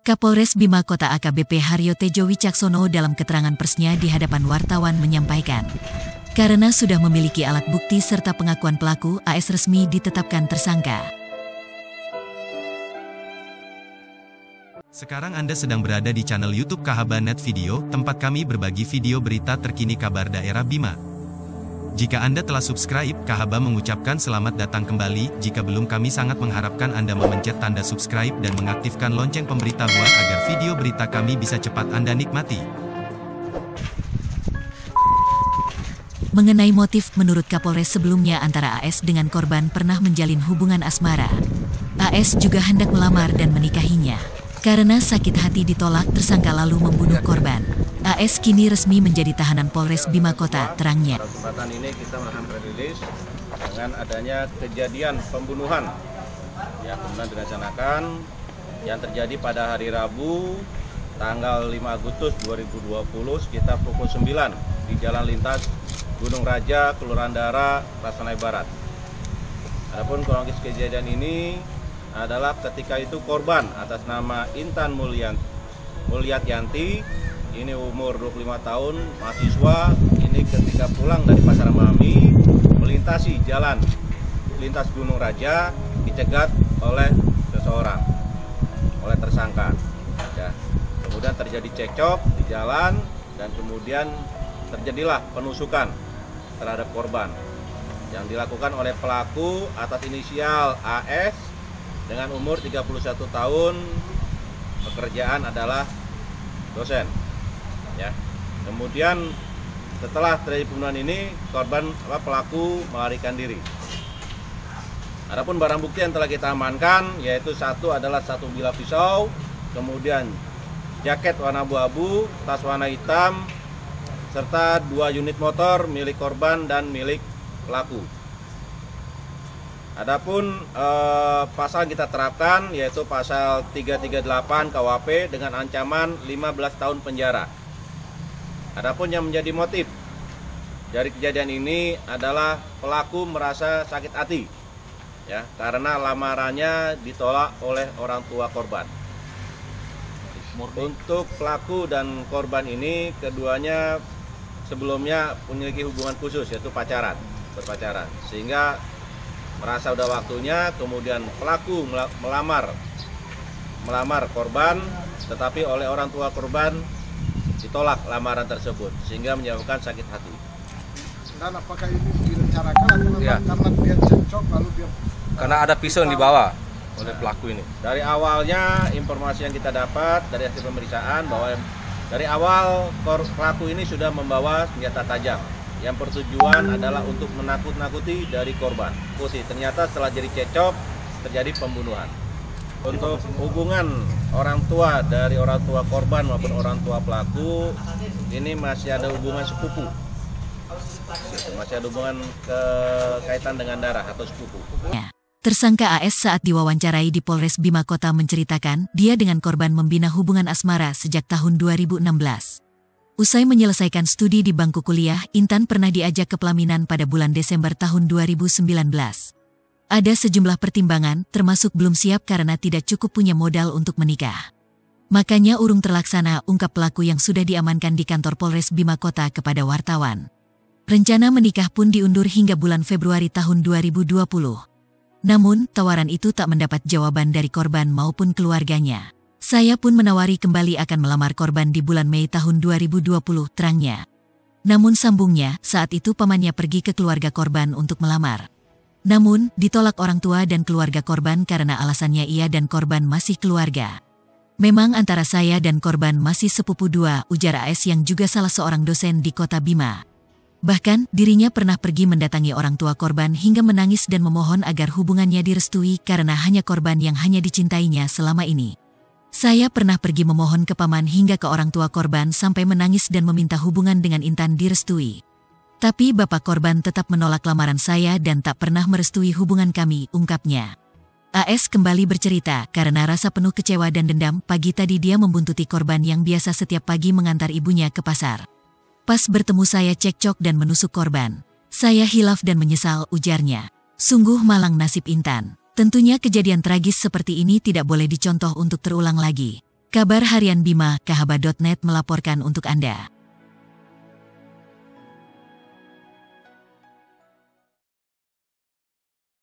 Kapolres Bima Kota AKBP Haryo Tejo Wicaksono dalam keterangan persnya di hadapan wartawan menyampaikan, karena sudah memiliki alat bukti serta pengakuan pelaku, AS resmi ditetapkan tersangka. Sekarang Anda sedang berada di channel YouTube Kahabanet Video, tempat kami berbagi video berita terkini kabar daerah Bima. Jika Anda telah subscribe, Kahaba mengucapkan selamat datang kembali. Jika belum, kami sangat mengharapkan Anda memencet tanda subscribe dan mengaktifkan lonceng pemberitahuan agar video berita kami bisa cepat Anda nikmati. Mengenai motif, menurut Kapolres sebelumnya antara AS dengan korban pernah menjalin hubungan asmara. AS juga hendak melamar dan menikahinya. Karena sakit hati ditolak, tersangka lalu membunuh korban. AS kini resmi menjadi tahanan Polres Bima Kota, terangnya. Kesempatan ini kita melakukan rilis dengan adanya kejadian pembunuhan yang kemudian direncanakan yang terjadi pada hari Rabu tanggal 5 Agustus 2020 sekitar pukul 9 di Jalan Lintas Gunung Raja, Kelurahan Dara, Rasanai Barat. Adapun kronologis kejadian ini adalah ketika itu korban atas nama Intan Mulyatyanti, ini umur 25 tahun, mahasiswa, ini ketika pulang dari Pasar Mami, melintasi jalan lintas Gunung Raja, dicegat oleh seseorang, oleh tersangka. Ya. Kemudian terjadi cekcok di jalan dan kemudian terjadilah penusukan terhadap korban yang dilakukan oleh pelaku atas inisial AS dengan umur 31 tahun, pekerjaan adalah dosen. Ya. Kemudian setelah terjadi pembunuhan ini, pelaku melarikan diri. Adapun barang bukti yang telah kita amankan yaitu satu adalah satu bilah pisau, kemudian jaket warna abu-abu, tas warna hitam, serta 2 unit motor milik korban dan milik pelaku. Adapun pasal yang kita terapkan yaitu pasal 338 KUHP dengan ancaman 15 tahun penjara. Adapun yang menjadi motif dari kejadian ini adalah pelaku merasa sakit hati, ya, karena lamarannya ditolak oleh orang tua korban. Untuk pelaku dan korban ini keduanya sebelumnya memiliki hubungan khusus yaitu berpacaran, sehingga merasa udah waktunya, kemudian pelaku melamar korban, tetapi oleh orang tua korban ditolak lamaran tersebut, sehingga menyebabkan sakit hati. Dan apakah ini direncanakan atau memang karena dia cekcok lalu dia? Karena ada pisau yang dibawa oleh pelaku ini. Dari awalnya informasi yang kita dapat dari hasil pemeriksaan bahwa dari awal pelaku ini sudah membawa senjata tajam yang bertujuan adalah untuk menakut-nakuti dari korban. Ternyata setelah jadi cekcok terjadi pembunuhan. Untuk hubungan orang tua dari orang tua korban maupun orang tua pelaku ini masih ada hubungan sepupu. Masih ada hubungan kaitan dengan darah atau sepupu. Tersangka AS saat diwawancarai di Polres Bima Kota menceritakan dia dengan korban membina hubungan asmara sejak tahun 2016. Usai menyelesaikan studi di bangku kuliah, Intan pernah diajak ke pelaminan pada bulan Desember tahun 2019. Ada sejumlah pertimbangan, termasuk belum siap karena tidak cukup punya modal untuk menikah. Makanya urung terlaksana, ungkap pelaku yang sudah diamankan di kantor Polres Bima Kota kepada wartawan. Rencana menikah pun diundur hingga bulan Februari tahun 2020. Namun, tawaran itu tak mendapat jawaban dari korban maupun keluarganya. Saya pun menawari kembali akan melamar korban di bulan Mei tahun 2020, terangnya. Namun sambungnya, saat itu pamannya pergi ke keluarga korban untuk melamar. Namun, ditolak orang tua dan keluarga korban karena alasannya ia dan korban masih keluarga. Memang antara saya dan korban masih sepupu dua, ujar AS yang juga salah seorang dosen di Kota Bima. Bahkan, dirinya pernah pergi mendatangi orang tua korban hingga menangis dan memohon agar hubungannya direstui karena hanya korban yang hanya dicintainya selama ini. Saya pernah pergi memohon ke paman hingga ke orang tua korban sampai menangis dan meminta hubungan dengan Intan direstui. Tapi bapak korban tetap menolak lamaran saya dan tak pernah merestui hubungan kami, ungkapnya. AS kembali bercerita, karena rasa penuh kecewa dan dendam, pagi tadi dia membuntuti korban yang biasa setiap pagi mengantar ibunya ke pasar. Pas bertemu saya cekcok dan menusuk korban. Saya hilaf dan menyesal, ujarnya. Sungguh malang nasib Intan. Tentunya kejadian tragis seperti ini tidak boleh dicontoh untuk terulang lagi. Kabar Harian Bima, kahaba.net melaporkan untuk Anda.